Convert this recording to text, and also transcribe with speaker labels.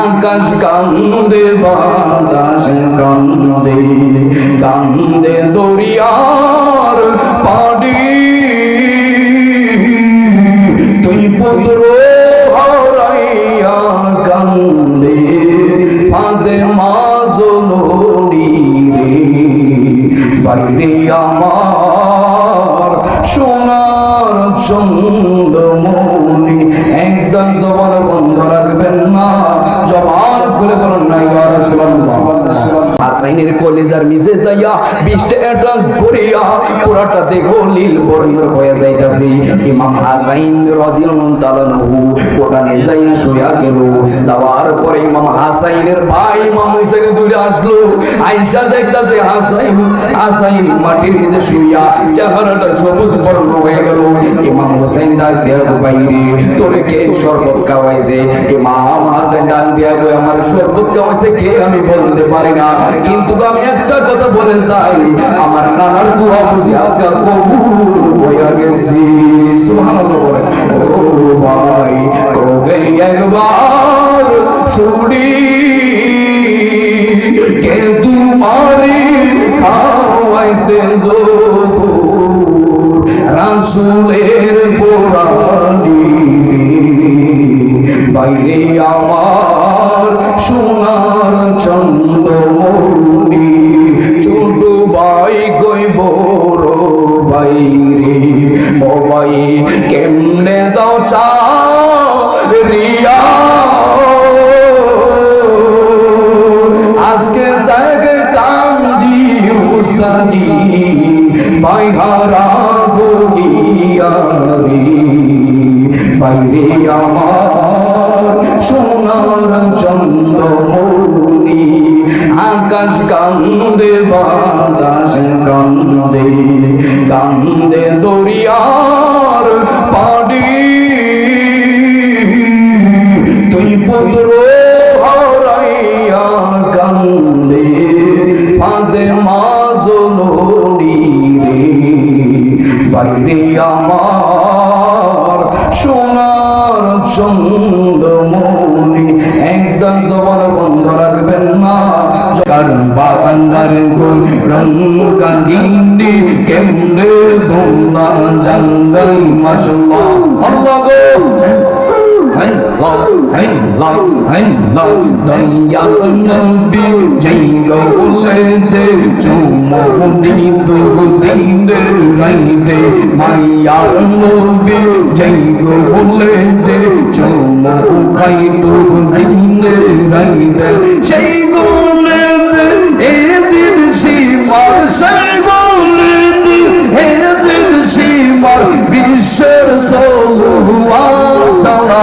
Speaker 1: আকাশ কান্দে বাতাস কান্দে কান্দে দরিয়ার পানি তুই পুত্র হারাইয়া কান্দে ফাতেমা জননী রে বাইরে আমার সোনার চন্দ্রমণি। একটা জবান বন্ধ রাখবেন না, জবান খুলে বলুন না ইয়া রাসূলুল্লাহ। হাসাইনের কলেজার মিজে যাইয়া 20টা অ্যাটাক করিয়া পুরাটা দেখো লীল বর্ণ হয়ে যাইতাছে। ইমাম হাসাইন রাদিয়াল্লাহু তাআলা নহু ওখানে যাইয়া শুয়া গেল। যাওয়ার পরে ইমাম হাসাইনের ভাই ইমাম হুসাইন দূরে আসলো, আয়েশা দেখতাছে হাসাইন মাটির নিচে শুয়া চেহারাটা সবুজ বর্ণ হয়ে গেল। ইমাম হুসাইন ডাক দিয়া বাইরে তোরে কে শরবত খাওয়াইছে? ইমাম হাসাইন ডাক দিয়া আমার শরবত খাওয়াইছে কে আমি বলতে পারি না, কিন্তু আমি একটা কথা বলে যাই, আমার নানার দোয়া বুঝি আজকে কবুল হয়ে গেছি। সুবহানাল্লাহ বলেন। ও ভাই কবে একবার শুনি কে তোমারে খাওয়াইছে জোর রাসূলের পোড়ানি বাইরে আমার সোনার চন্দ্রমণি। ছোট ভাই কই বড় বাইরে ও ভাই কেমনে যাও চা রিয়া আজকে দেখে কান্দি হুসানি ভাই হারা বলিয়া রে বাইরে আমার সোনার চন্দ্রমণি। আকাশ কান্দে বাতাস কান্দে কান্দে দরিয়ার পানি তুই পুত্র হারাইয়া কান্দে ফাতেমা জননী রে বাইরে আমার সোনার চন্দ্রমণি। একটা জবান বন্ধ রাখবেন না, কারণ বাগান্ডার রঙ্গা গিন্ডি কেমনে বোনা জাঙ্গাই মাশাআল্লাহ আল্লাহ গো দয়াল নবী জয় গৌলে দে চুমনি তো দিনে রাইতে মায়ার নবী জয় গৌলে দে চুমু খাই তো দিনে রাইতে সেই গৌলে দে এজিদ সীমার সেই গৌলে দে এজিদ সীমার বিশ্বের সোয়া চালা